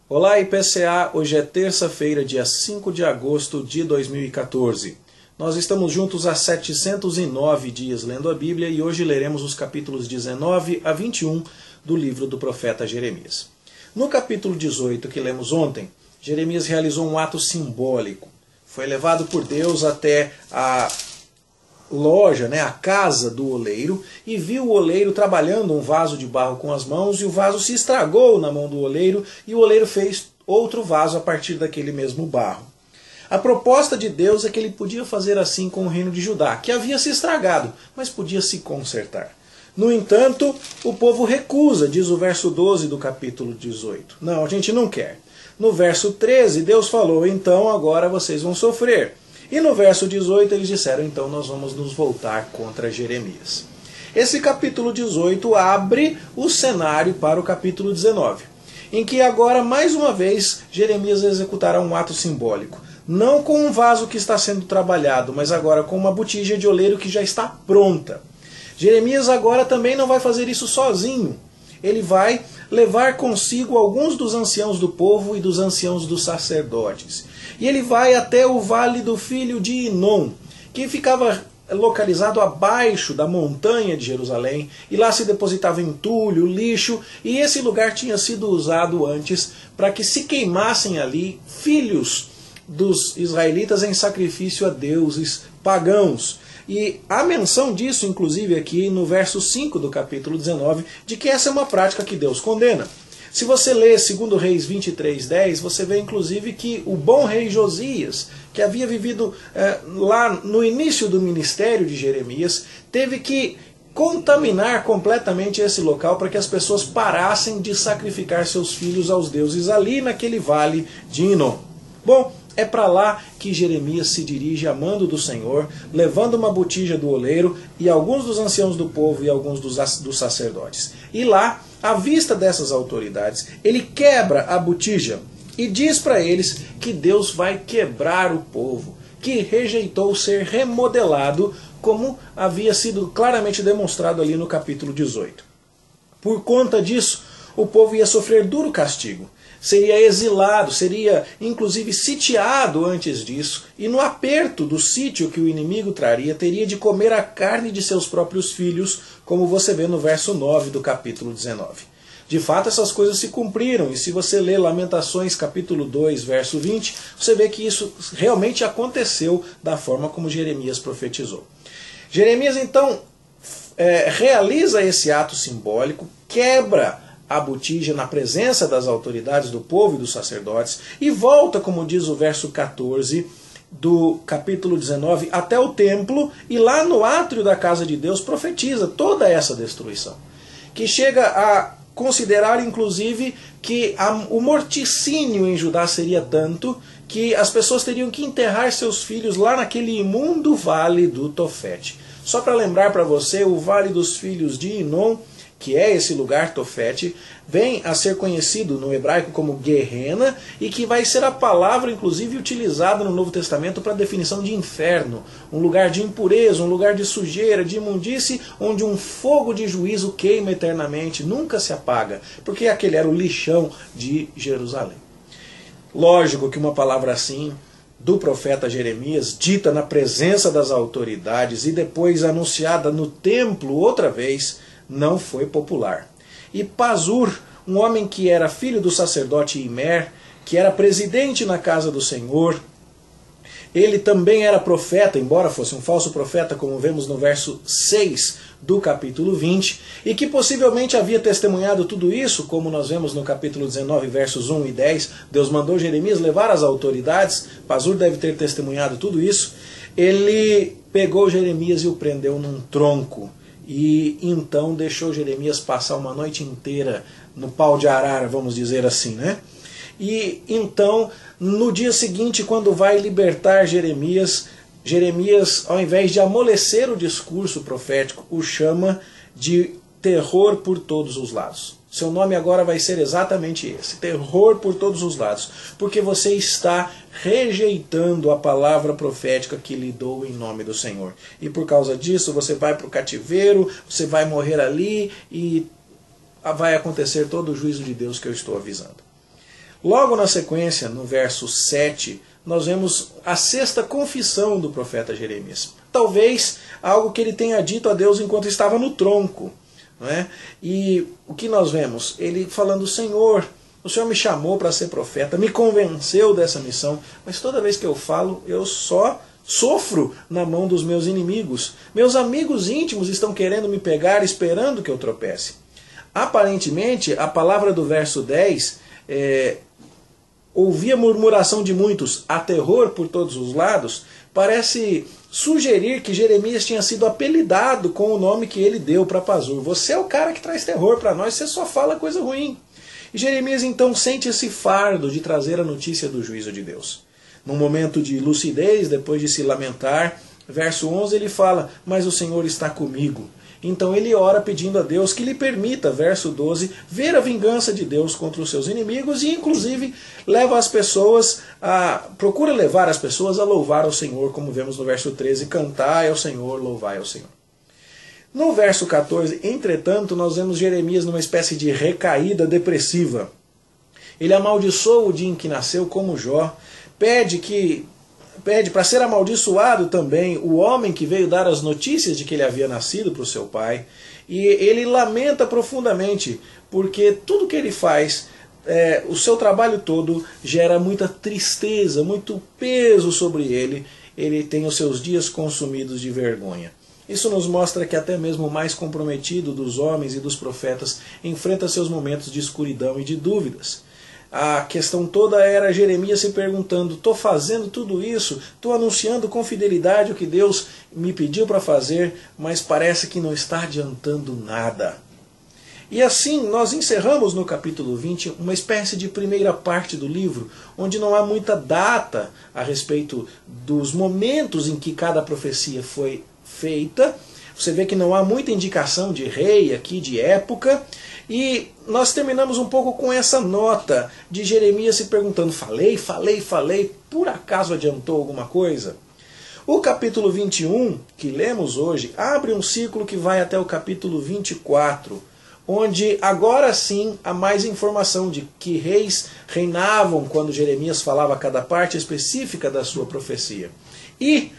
Olá IPCA, hoje é terça-feira, dia 5 de agosto de 2014. Nós estamos juntos há 709 dias lendo a Bíblia e hoje leremos os capítulos 19 a 21 do livro do profeta Jeremias. No capítulo 18 que lemos ontem, Jeremias realizou um ato simbólico. Foi levado por Deus até a loja, a casa do oleiro, e viu o oleiro trabalhando um vaso de barro com as mãos, e o vaso se estragou na mão do oleiro, e o oleiro fez outro vaso a partir daquele mesmo barro. A proposta de Deus é que ele podia fazer assim com o reino de Judá, que havia se estragado, mas podia se consertar. No entanto, o povo recusa, diz o verso 12 do capítulo 18. Não, a gente não quer. No verso 13, Deus falou, então agora vocês vão sofrer. E no verso 18 eles disseram, então nós vamos nos voltar contra Jeremias. Esse capítulo 18 abre o cenário para o capítulo 19, em que agora, mais uma vez, Jeremias executará um ato simbólico. Não com um vaso que está sendo trabalhado, mas agora com uma botija de oleiro que já está pronta. Jeremias agora também não vai fazer isso sozinho. Ele vai levar consigo alguns dos anciãos do povo e dos anciãos dos sacerdotes. E ele vai até o vale do filho de Inom, que ficava localizado abaixo da montanha de Jerusalém, e lá se depositava entulho, lixo, e esse lugar tinha sido usado antes para que se queimassem ali filhos dos israelitas em sacrifício a deuses pagãos. E há menção disso, inclusive, aqui no verso 5 do capítulo 19, de que essa é uma prática que Deus condena. Se você lê 2 Reis 23:10, você vê inclusive que o bom rei Josias, que havia vivido lá no início do ministério de Jeremias, teve que contaminar completamente esse local para que as pessoas parassem de sacrificar seus filhos aos deuses ali naquele vale de Inom. Bom, é para lá que Jeremias se dirige a mando do Senhor, levando uma botija do oleiro e alguns dos anciãos do povo e alguns dos sacerdotes. E lá, à vista dessas autoridades, ele quebra a botija e diz para eles que Deus vai quebrar o povo, que rejeitou ser remodelado, como havia sido claramente demonstrado ali no capítulo 18. Por conta disso, o povo ia sofrer duro castigo. Seria exilado, seria inclusive sitiado antes disso, e no aperto do sítio que o inimigo traria, teria de comer a carne de seus próprios filhos, como você vê no verso 9 do capítulo 19. De fato, essas coisas se cumpriram, e se você lê Lamentações capítulo 2, verso 20, você vê que isso realmente aconteceu da forma como Jeremias profetizou. Jeremias, então, realiza esse ato simbólico, quebra a botija na presença das autoridades do povo e dos sacerdotes, e volta, como diz o verso 14 do capítulo 19, até o templo, e lá no átrio da casa de Deus profetiza toda essa destruição, que chega a considerar inclusive que o morticínio em Judá seria tanto que as pessoas teriam que enterrar seus filhos lá naquele imundo vale do Tofete. Só para lembrar para você, o vale dos filhos de Inom, que é esse lugar Tofete, vem a ser conhecido no hebraico como Guerrena, e que vai ser a palavra, inclusive, utilizada no Novo Testamento para a definição de inferno, um lugar de impureza, um lugar de sujeira, de imundície, onde um fogo de juízo queima eternamente, nunca se apaga, porque aquele era o lixão de Jerusalém. Lógico que uma palavra assim, do profeta Jeremias, dita na presença das autoridades e depois anunciada no templo outra vez, não foi popular. E Pazur, um homem que era filho do sacerdote Imer, que era presidente na casa do Senhor, ele também era profeta, embora fosse um falso profeta, como vemos no verso 6 do capítulo 20, e que possivelmente havia testemunhado tudo isso, como nós vemos no capítulo 19, versos 1 e 10, Deus mandou Jeremias levar as autoridades, Pazur deve ter testemunhado tudo isso, ele pegou Jeremias e o prendeu num tronco, e então deixou Jeremias passar uma noite inteira no pau de arara, vamos dizer assim, E então, no dia seguinte, quando vai libertar Jeremias, ao invés de amolecer o discurso profético, o chama de terror por todos os lados. Seu nome agora vai ser exatamente esse, terror por todos os lados, porque você está rejeitando a palavra profética que lhe dou em nome do Senhor. E por causa disso você vai para o cativeiro, você vai morrer ali e vai acontecer todo o juízo de Deus que eu estou avisando. Logo na sequência, no verso 7, nós vemos a sexta confissão do profeta Jeremias. Talvez algo que ele tenha dito a Deus enquanto estava no tronco. Não é? E o que nós vemos? Ele falando: Senhor, o Senhor me chamou para ser profeta, me convenceu dessa missão, mas toda vez que eu falo, eu só sofro na mão dos meus inimigos. Meus amigos íntimos estão querendo me pegar, esperando que eu tropece. Aparentemente, a palavra do verso 10 ouvia murmuração de muitos, há terror por todos os lados, parece sugerir que Jeremias tinha sido apelidado com o nome que ele deu para Pazur. Você é o cara que traz terror para nós, você só fala coisa ruim. E Jeremias então sente esse fardo de trazer a notícia do juízo de Deus. Num momento de lucidez, depois de se lamentar, verso 11 ele fala: mas o Senhor está comigo. Então ele ora pedindo a Deus que lhe permita, verso 12, ver a vingança de Deus contra os seus inimigos e inclusive procura levar as pessoas a louvar ao Senhor, como vemos no verso 13, cantai ao Senhor, louvai ao Senhor. No verso 14, entretanto, nós vemos Jeremias numa espécie de recaída depressiva. Ele amaldiçoa o dia em que nasceu como Jó, pede para ser amaldiçoado também o homem que veio dar as notícias de que ele havia nascido para o seu pai. E ele lamenta profundamente, porque tudo que ele faz, o seu trabalho todo, gera muita tristeza, muito peso sobre ele. Ele tem os seus dias consumidos de vergonha. Isso nos mostra que até mesmo o mais comprometido dos homens e dos profetas enfrenta seus momentos de escuridão e de dúvidas. A questão toda era Jeremias se perguntando: estou fazendo tudo isso, estou anunciando com fidelidade o que Deus me pediu para fazer, mas parece que não está adiantando nada. E assim nós encerramos no capítulo 20 uma espécie de primeira parte do livro, onde não há muita data a respeito dos momentos em que cada profecia foi feita. Você vê que não há muita indicação de rei aqui, de época. E nós terminamos um pouco com essa nota de Jeremias se perguntando: falei, por acaso adiantou alguma coisa? O capítulo 21, que lemos hoje, abre um ciclo que vai até o capítulo 24, onde agora sim há mais informação de que reis reinavam quando Jeremias falava cada parte específica da sua profecia. E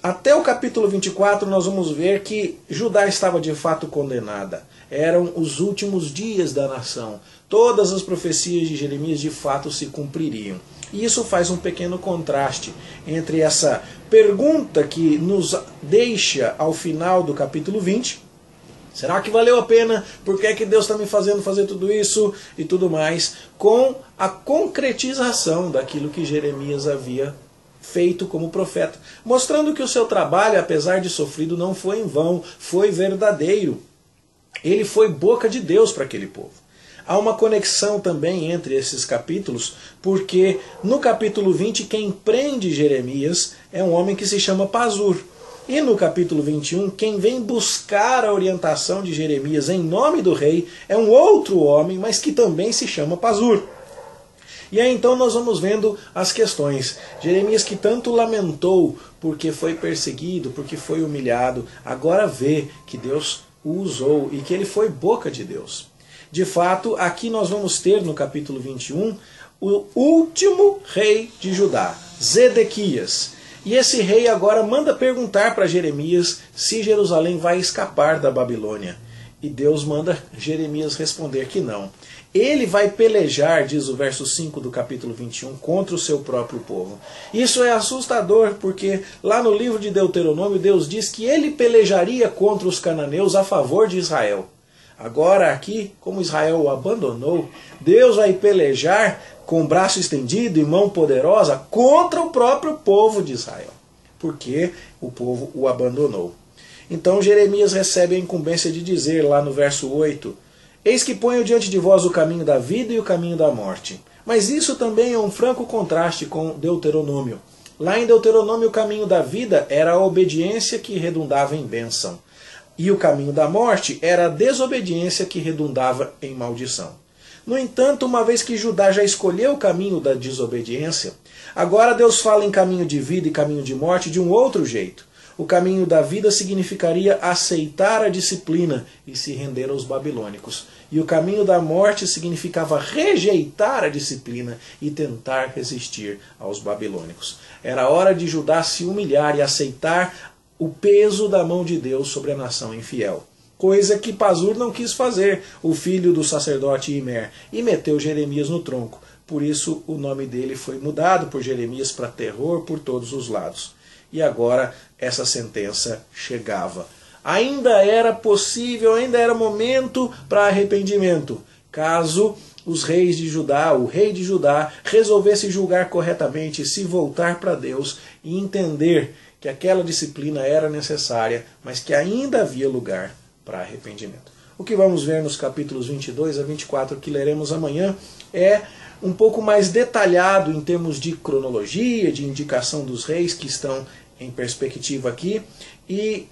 até o capítulo 24 nós vamos ver que Judá estava de fato condenada. Eram os últimos dias da nação. Todas as profecias de Jeremias de fato se cumpririam. E isso faz um pequeno contraste entre essa pergunta que nos deixa ao final do capítulo 20. Será que valeu a pena? Por que é que Deus está me fazendo fazer tudo isso? E tudo mais. Com a concretização daquilo que Jeremias havia feito como profeta, mostrando que o seu trabalho, apesar de sofrido, não foi em vão, foi verdadeiro. Ele foi boca de Deus para aquele povo. Há uma conexão também entre esses capítulos, porque no capítulo 20 quem prende Jeremias é um homem que se chama Pazur. E no capítulo 21, quem vem buscar a orientação de Jeremias em nome do rei é um outro homem, mas que também se chama Pazur. E aí então nós vamos vendo as questões. Jeremias, que tanto lamentou porque foi perseguido, porque foi humilhado, agora vê que Deus o usou e que ele foi boca de Deus. De fato, aqui nós vamos ter no capítulo 21 o último rei de Judá, Zedequias. E esse rei agora manda perguntar para Jeremias se Jerusalém vai escapar da Babilônia. E Deus manda Jeremias responder que não. Ele vai pelejar, diz o verso 5 do capítulo 21, contra o seu próprio povo. Isso é assustador, porque lá no livro de Deuteronômio, Deus diz que ele pelejaria contra os cananeus a favor de Israel. Agora aqui, como Israel o abandonou, Deus vai pelejar com braço estendido e mão poderosa contra o próprio povo de Israel, porque o povo o abandonou. Então Jeremias recebe a incumbência de dizer lá no verso 8: eis que ponho diante de vós o caminho da vida e o caminho da morte. Mas isso também é um franco contraste com Deuteronômio. Lá em Deuteronômio o caminho da vida era a obediência que redundava em bênção. E o caminho da morte era a desobediência que redundava em maldição. No entanto, uma vez que Judá já escolheu o caminho da desobediência, agora Deus fala em caminho de vida e caminho de morte de um outro jeito. O caminho da vida significaria aceitar a disciplina e se render aos babilônicos. E o caminho da morte significava rejeitar a disciplina e tentar resistir aos babilônicos. Era hora de Judá se humilhar e aceitar o peso da mão de Deus sobre a nação infiel. Coisa que Pazur não quis fazer, o filho do sacerdote Imer, e meteu Jeremias no tronco. Por isso o nome dele foi mudado por Jeremias para terror por todos os lados. E agora essa sentença chegava. Ainda era possível, ainda era momento para arrependimento, caso os reis de Judá, o rei de Judá, resolvesse julgar corretamente, se voltar para Deus e entender que aquela disciplina era necessária, mas que ainda havia lugar para arrependimento. O que vamos ver nos capítulos 22 a 24, que leremos amanhã, é um pouco mais detalhado em termos de cronologia, de indicação dos reis que estão em perspectiva aqui. E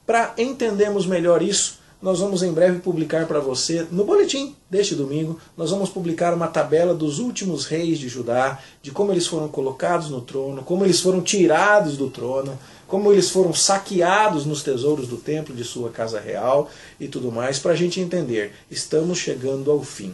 para entendermos melhor isso, nós vamos em breve publicar para você, no boletim deste domingo, nós vamos publicar uma tabela dos últimos reis de Judá, de como eles foram colocados no trono, como eles foram tirados do trono, como eles foram saqueados nos tesouros do templo de sua casa real e tudo mais, para a gente entender, estamos chegando ao fim.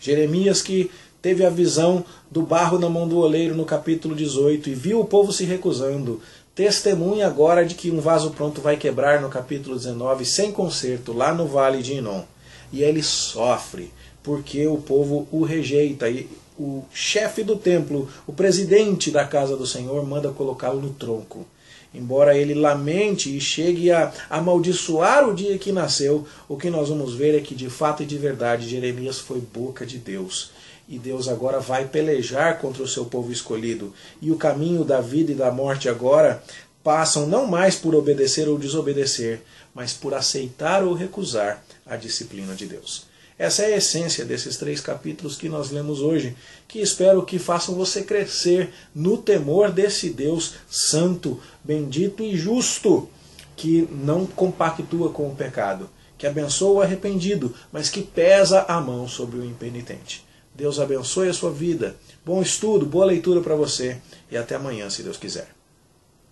Jeremias, que teve a visão do barro na mão do oleiro no capítulo 18 e viu o povo se recusando, testemunha agora de que um vaso pronto vai quebrar no capítulo 19 sem conserto lá no vale de Inom. E ele sofre porque o povo o rejeita e o chefe do templo, o presidente da casa do Senhor, manda colocá-lo no tronco. Embora ele lamente e chegue a amaldiçoar o dia que nasceu, o que nós vamos ver é que de fato e de verdade Jeremias foi boca de Deus. E Deus agora vai pelejar contra o seu povo escolhido. E o caminho da vida e da morte agora passam não mais por obedecer ou desobedecer, mas por aceitar ou recusar a disciplina de Deus. Essa é a essência desses 3 capítulos que nós lemos hoje, que espero que façam você crescer no temor desse Deus santo, bendito e justo, que não compactua com o pecado, que abençoa o arrependido, mas que pesa a mão sobre o impenitente. Deus abençoe a sua vida. Bom estudo, boa leitura para você e até amanhã, se Deus quiser.